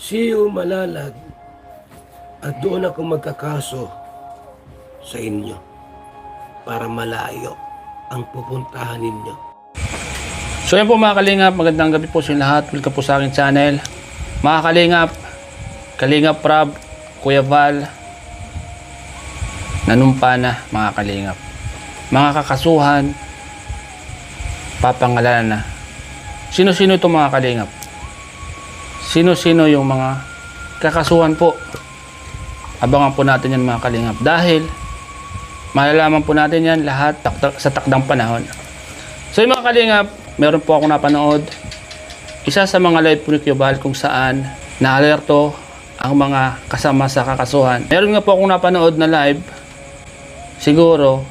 Siyo malalag at doon ako magkakaso sa inyo para malayo ang pupuntahan ninyo. So yan po mga kalingap, magandang gabi po sa inyo lahat. Welcome po sa aking channel. Mga kalingap, Kalingap Rab, Kuya Val, nanumpa na mga kalingap. Mga kakasuhan, papangalanan na. Sino-sino ito mga kalingap? Sino-sino yung mga kakasuhan po? Abangan po natin yan mga kalingap. Dahil malalaman po natin yan lahat sa takdang panahon. So yung mga kalingap, meron po ako napanood. Isa sa mga live po ni Kuya Val kung saan na-alerto ang mga kasama sa kakasuhan. Meron nga po akong napanood na live. Siguro,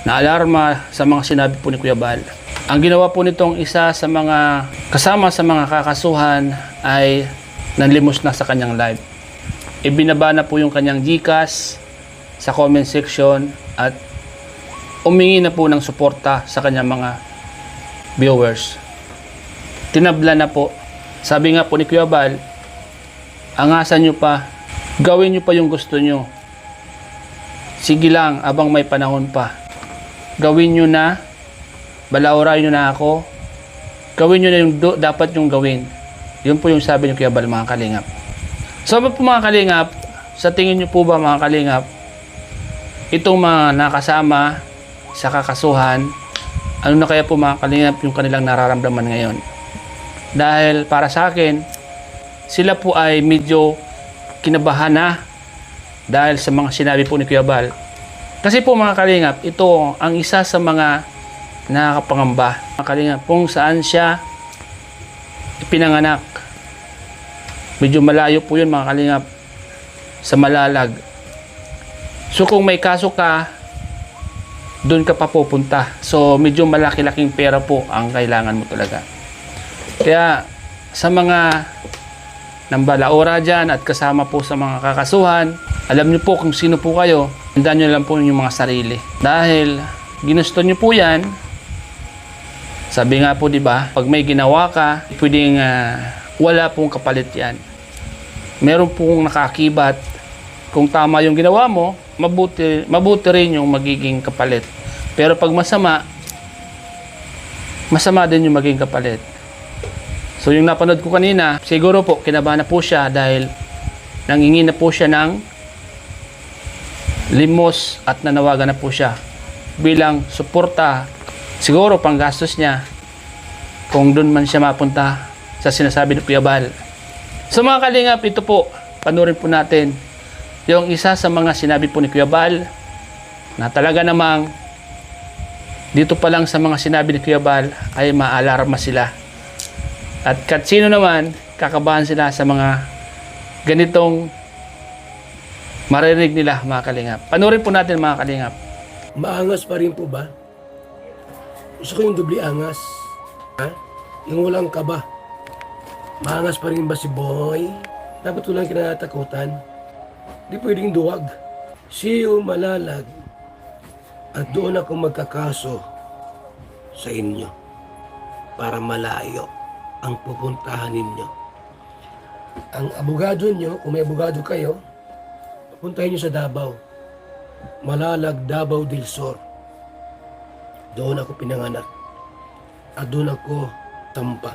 na-alarma sa mga sinabi po ni Kuya Val. Ang ginawa po nitong isa sa mga kasama sa mga kakasuhan ay nanlimos na sa kanyang live. Ibinaba na po yung kanyang GCash sa comment section at umingi na po ng suporta sa kanyang mga viewers. Tinabla na po. Sabi nga po ni Kuya Val, angasan nyo pa, gawin nyo pa yung gusto nyo. Sige lang, abang may panahon pa. Gawin nyo na, balauray nyo na ako, gawin nyo na yung dapat yung gawin. Yun po yung sabi ni Kuya Val mga kalingap. So po mga kalingap, sa tingin nyo po ba mga kalingap, itong mga nakasama sa kakasuhan, ano na kaya po mga kalingap yung kanilang nararamdaman ngayon? Dahil para sa akin, sila po ay medyo kinabahan na dahil sa mga sinabi po ni Kuya Val. Kasi po mga kalingap, ito ang isa sa mga nakakapangamba. Mga kalingap, kung saan siya ipinanganak. Medyo malayo po yun mga kalingap, sa Malalag. So kung may kaso ka, doon ka pa pupunta. So medyo malaki-laking pera po ang kailangan mo talaga. Kaya sa mga nambalaora dyan at kasama po sa mga kakasuhan, alam niyo po kung sino po kayo, tandaan niyo lang po yung mga sarili. Dahil ginusto niyo po yan, sabi nga po diba, pag may ginawa ka, pwedeng wala pong kapalit yan. Meron pong nakakibat. Kung tama yung ginawa mo, mabuti rin yung magiging kapalit. Pero pag masama din yung magiging kapalit. So yung napanood ko kanina, siguro po kinabahan na po siya dahil nangingi na po siya ng limos at nanawagan na po siya bilang suporta, siguro panggastos niya kung doon man siya mapunta sa sinasabi ni Kuya Val. So mga kalingap, ito po, panurin po natin yung isa sa mga sinabi po ni Kuya Val na talaga namang dito pa lang sa mga sinabi ni Kuya Val ay maalarma sila. At sino naman, kakabahan sila sa mga ganitong maririnig nila mga kalingap. Panurin po natin mga kalingap. Maangas pa rin po ba? Gusto ko yung dubli angas. Ha? Yung walang kaba. Maangas pa rin ba si Boy? Dapat walang kinatatakutan. Di pwedeng duwag. Siyo malalag at doon ako magkakaso sa inyo para malayo ang pupuntahan ninyo. Ang abogado nyo, kung may abogado kayo, pupuntahin nyo sa Davao. Malalag, Davao del Sur. Doon ako pinanganak. At doon ako tampa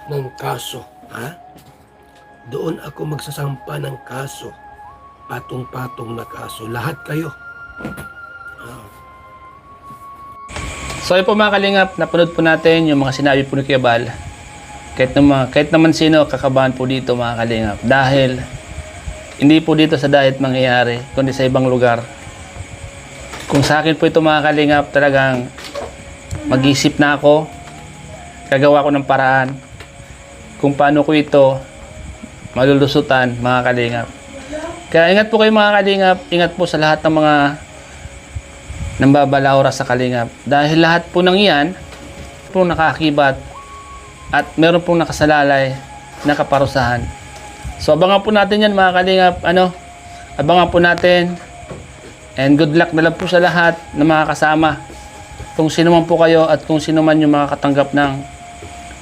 ng kaso. Ha? Doon ako magsasampa ng kaso. Patong-patong na kaso. Lahat kayo. So yun po mga kalingap, napanood po natin yung mga sinabi po ni Kuya Val. Kahit naman sino, kakabahan po dito mga kalingap. Dahil hindi po dito sa diet mangyayari, kundi sa ibang lugar. Kung sa akin po ito mga kalingap, talagang mag-isip na ako, gagawa ko ng paraan kung paano ko ito malulusutan mga kalingap. Kaya ingat po kayo mga kalingap, ingat po sa lahat ng mga nambabalaura sa kalingap. Dahil lahat po ng iyan po nakakibat at meron pong nakasalalay na kaparusahan. So abangan po natin yan mga kalingap. Abangan po natin. And good luck na lang po sa lahat na mga kasama. Kung sino man po kayo at kung sino man yung makakatanggap ng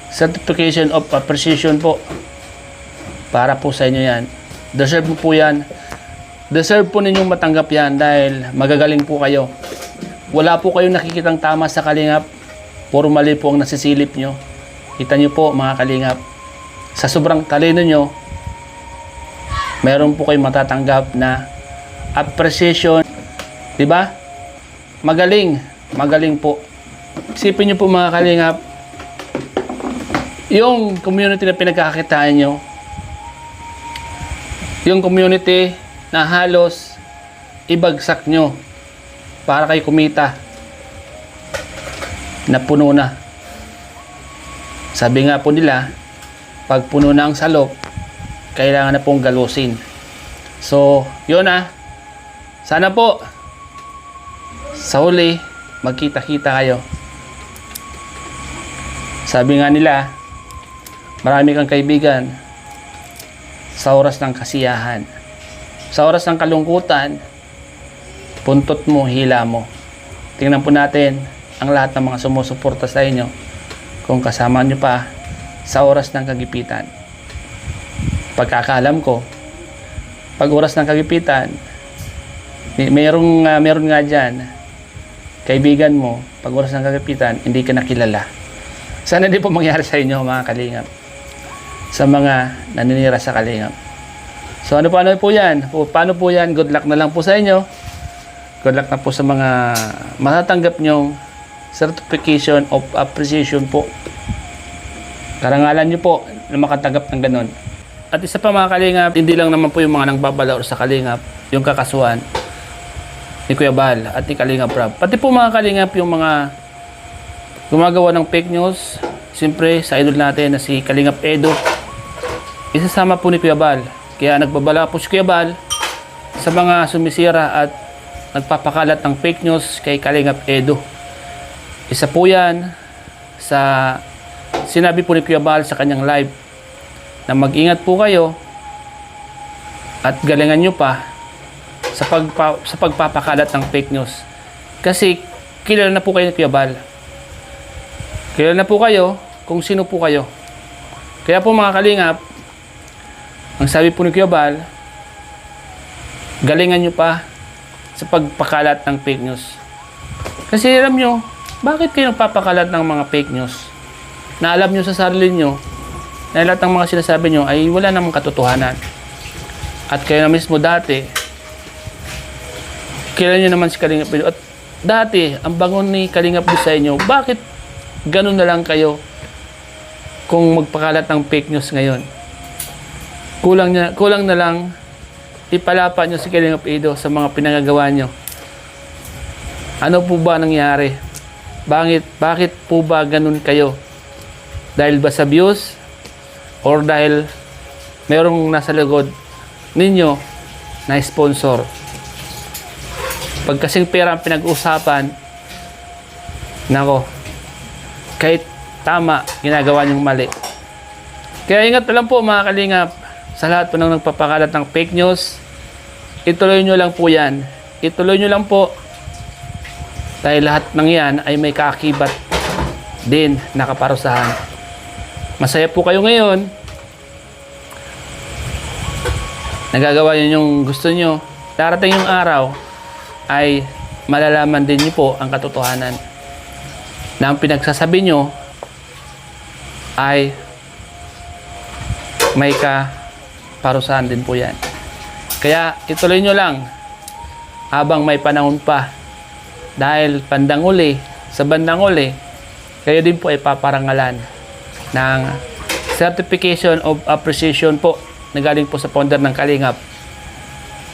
certification of appreciation po Para po sa inyo yan. Deserve mo po yan. Deserve po ninyong matanggap yan dahil magagaling po kayo. Wala po kayong nakikitang tama sa Kalingap. Puro mali po ang nasisilip nyo. Kita nyo po mga Kalingap. Sa sobrang talino nyo, meron po kayong matatanggap na appreciation. Diba? Magaling. Magaling po. Isipin nyo po mga Kalingap, yung community na pinagkakakitaan nyo, yung community na halos ibagsak nyo para kayo kumita, na puno na. Sabi nga po nila, pag puno na ang salop, kailangan na pong galusin. So, yun sana po sa huli magkita-kita kayo. Sabi nga nila, marami kang kaibigan sa oras ng kasiyahan. Sa oras ng kalungkutan, puntot mo, hila mo. Tingnan po natin ang lahat ng mga sumusuporta sa inyo kung kasama nyo pa sa oras ng kagipitan. Pagkakaalam ko, pag oras ng kagipitan, meron nga dyan, kaibigan mo, pag oras ng kagipitan, hindi ka nakilala. Sana hindi po mangyari sa inyo mga Kalingap, sa mga naninira sa Kalingap. So paano po yan? Paano po yan? Good luck na lang po sa inyo. Good luck na po sa mga matatanggap nyong certification of appreciation po. Karangalan nyo po na makatanggap ng ganun. At isa pa mga Kalingap, hindi lang naman po yung mga nangbabalaor sa Kalingap, yung kakasuhan ni Kuya Bal at ni Kalingap Rob. Pati po mga Kalingap, yung mga gumagawa ng fake news, siyempre sa idol natin na si Kalingap Edo, isasama po ni Kuya Bal. Kaya nagbabala po si Kuya Bal sa mga sumisira at nagpapakalat ng fake news kay Kalingap Edo. Isa po yan sa sinabi po ni Kuya Bal sa kanyang live na mag-ingat po kayo at galingan nyo pa sa pagpapakalat ng fake news. Kasi kilala na po kayo ni Kuya Bal. Kilala na po kayo kung sino po kayo. Kaya po mga Kalingap, ang sabi po ni Kuya Bal, galingan nyo pa sa pagpakalat ng fake news. Kasi alam nyo, bakit kayo nagpapakalat ng mga fake news? Na alam nyo sa sarili nyo na lahat ng mga sinasabi nyo ay wala namang katotohanan. At kayo na mismo dati, kilala nyo naman si Kalingap Edo. At dati, ang bangon ni Kalingap Edo sa inyo, bakit ganun na lang kayo kung magpakalat ng fake news ngayon? Kulang na lang ipalapa nyo si Kalingap Edo sa mga pinagagawa nyo. Ano po ba nangyari? Bakit po ba ganun kayo? Dahil ba sa views? Or dahil merong nasa likod ninyo na sponsor? Pag kasing pera ang pinag-usapan, nako, kahit tama, ginagawa niyong mali. Kaya ingat na lang po mga Kalingap, sa lahat po ng nagpapakalat ng fake news, ituloy nyo lang po yan. Ituloy nyo lang po. Dahil lahat ng yan ay may kaakibat din na kaparusahan. Masaya po kayo ngayon. Nagagawa nyo yung gusto nyo. Darating yung araw ay malalaman din nyo po ang katotohanan. Na ang pinagsasabi nyo ay may kaparusahan din po yan. Kaya ituloy nyo lang habang may panahon pa. Dahil bandang uli, sa bandang uli, kayo din po ay paparangalan ng certification of appreciation po na galing po sa founder ng Kalingap.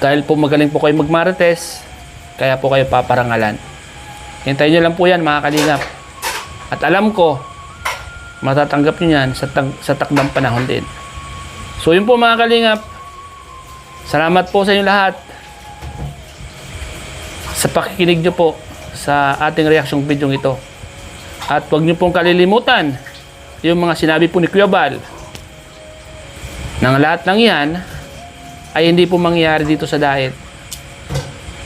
Dahil po magaling po kayo magmarites, kaya po kayo paparangalan. Hintayin nyo lang po yan mga Kalingap. At alam ko, matatanggap nyo yan sa takdang panahon din. So yun po mga Kalingap, salamat po sa inyo lahat sa pakikinig nyo po sa ating reaction video ito. At huwag nyo pong kalilimutan yung mga sinabi po ni Kuya Bal. Nang lahat ng yan ay hindi po mangyayari dito sa Dahit.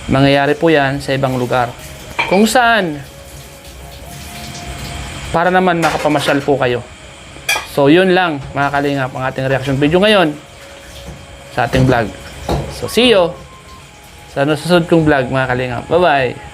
Mangyayari po yan sa ibang lugar. Kung saan para naman makapamasyal po kayo. So yun lang mga Kalingap ang ating reaction video ngayon. sa ating vlog. So, see you sa susunod kong vlog mga kalingap. Bye-bye!